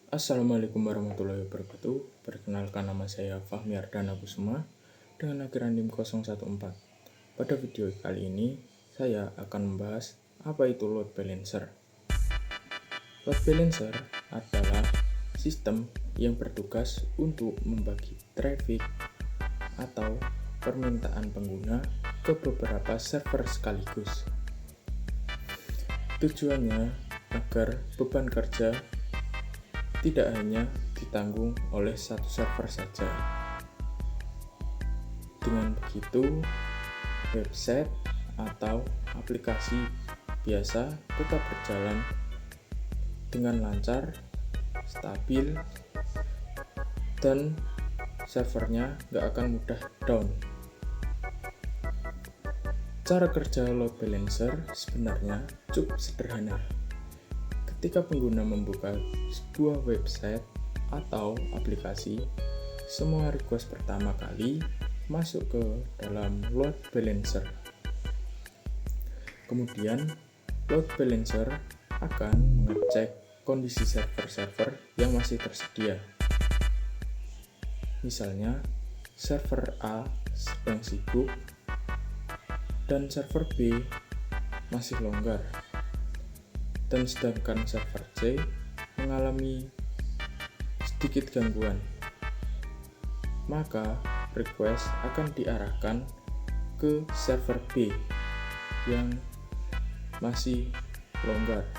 Assalamualaikum warahmatullahi wabarakatuh. Perkenalkan, nama saya Fahmi Ardana Kusuma dengan akhiran NIM 014. Pada video kali ini saya akan membahas apa itu load balancer. Load balancer adalah sistem yang bertugas untuk membagi traffic atau permintaan pengguna ke beberapa server sekaligus. Tujuannya agar beban kerja tidak hanya ditanggung oleh satu server saja. Dengan begitu, website atau aplikasi biasa tetap berjalan dengan lancar, stabil, dan servernya nggak akan mudah down. Cara kerja load balancer sebenarnya cukup sederhana. Ketika pengguna membuka sebuah website atau aplikasi, semua request pertama kali masuk ke dalam load balancer. Kemudian, load balancer akan mengecek kondisi server-server yang masih tersedia. Misalnya, server A sedang sibuk dan server B masih longgar, dan sedangkan server C mengalami sedikit gangguan, maka request akan diarahkan ke server B yang masih longgar.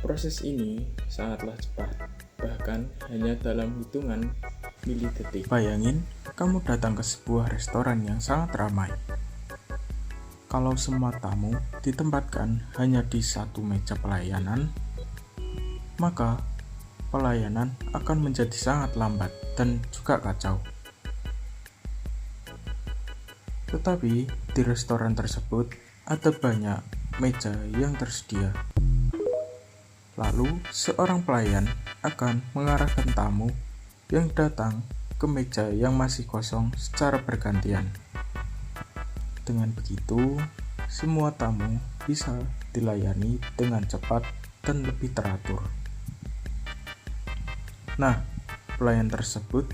Proses ini sangatlah cepat, bahkan hanya dalam hitungan milidetik. Bayangin, kamu datang ke sebuah restoran yang sangat ramai. Kalau semua tamu ditempatkan hanya di satu meja pelayanan, maka pelayanan akan menjadi sangat lambat dan juga kacau. Tetapi di restoran tersebut ada banyak meja yang tersedia. Lalu seorang pelayan akan mengarahkan tamu yang datang ke meja yang masih kosong secara bergantian. Dengan begitu, semua tamu bisa dilayani dengan cepat dan lebih teratur. Nah, pelayan tersebut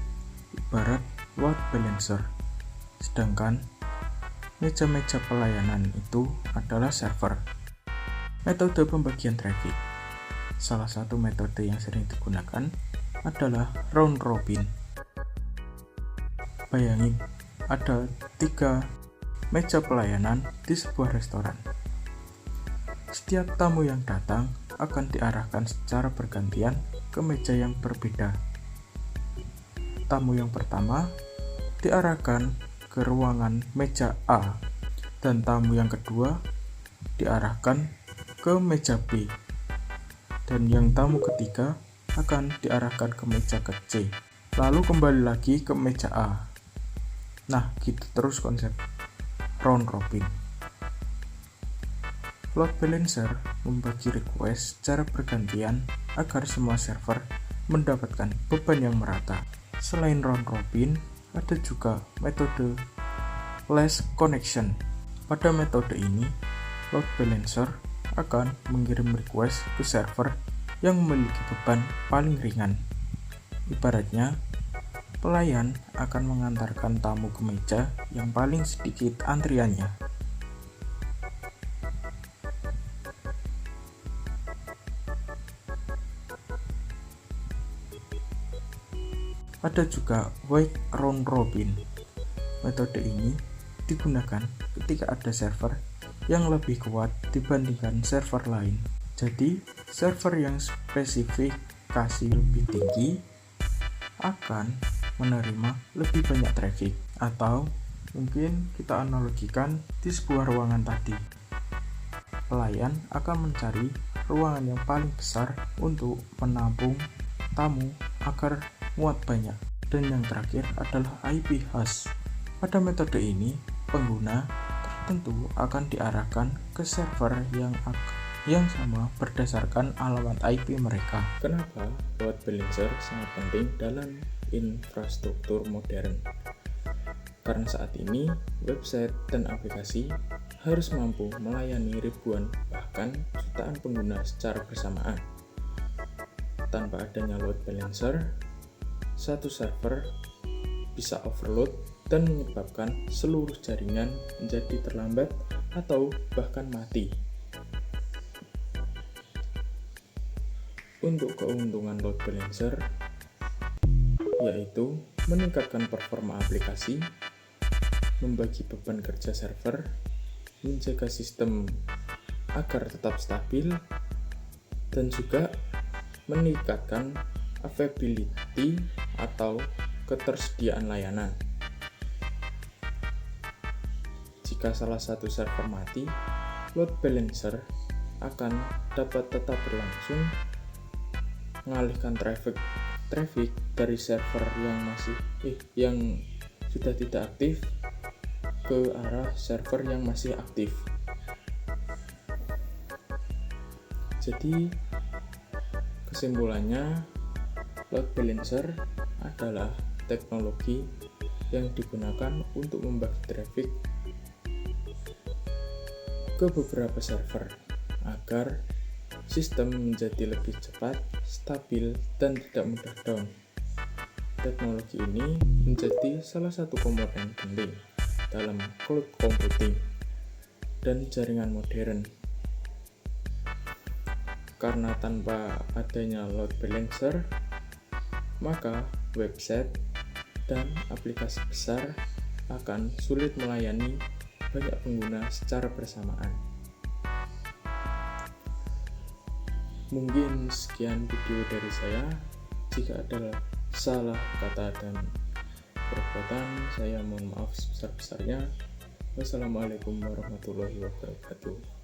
ibarat load balancer, sedangkan meja-meja pelayanan itu adalah server. Metode pembagian traffic. Salah satu metode yang sering digunakan adalah round robin. Bayangin, ada 3 meja pelayanan di sebuah restoran. Setiap tamu yang datang akan diarahkan secara bergantian ke meja yang berbeda. Tamu yang pertama diarahkan ke ruangan meja A, dan tamu yang kedua diarahkan ke meja B, dan yang tamu ketiga akan diarahkan ke meja ke C, lalu kembali lagi ke meja A. Nah, gitu terus konsep round robin. Load balancer membagi request secara bergantian agar semua server mendapatkan beban yang merata. Selain round robin, ada juga metode last connection. Pada metode ini, load balancer akan mengirim request ke server yang memiliki beban paling ringan. Ibaratnya, pelayan akan mengantarkan tamu ke meja yang paling sedikit antriannya. Ada juga wait round robin. Metode ini digunakan ketika ada server yang lebih kuat dibandingkan server lain. Jadi, server yang spesifikasi lebih tinggi akan menerima lebih banyak traffic, atau mungkin kita analogikan di sebuah ruangan tadi. Pelayan akan mencari ruangan yang paling besar untuk menampung tamu agar muat banyak. Dan yang terakhir adalah IP host. Pada metode ini, pengguna tertentu akan diarahkan ke server yang sama berdasarkan alamat IP mereka. Kenapa load balancer sangat penting dalam infrastruktur modern? Karena saat ini website dan aplikasi harus mampu melayani ribuan bahkan menambahkan jutaan pengguna secara bersamaan. Tanpa adanya load balancer, satu server bisa overload dan menyebabkan seluruh jaringan menjadi terlambat atau bahkan mati. Untuk keuntungan load balancer, yaitu meningkatkan performa aplikasi, membagi beban kerja server, menjaga sistem agar tetap stabil, dan juga meningkatkan availability atau ketersediaan layanan. Jika salah satu server mati, load balancer akan dapat tetap berlangsung, mengalihkan traffic dari server yang sudah tidak aktif ke arah server yang masih aktif. Jadi kesimpulannya, load balancer adalah teknologi yang digunakan untuk membagi traffic ke beberapa server agar sistem menjadi lebih cepat, stabil, dan tidak mudah down. Teknologi ini menjadi salah satu komponen penting dalam cloud computing dan jaringan modern. Karena tanpa adanya load balancer, maka website dan aplikasi besar akan sulit melayani banyak pengguna secara bersamaan. Mungkin sekian video dari saya. Jika ada salah kata dan perbuatan, saya mohon maaf sebesar-besarnya. Wassalamualaikum warahmatullahi wabarakatuh.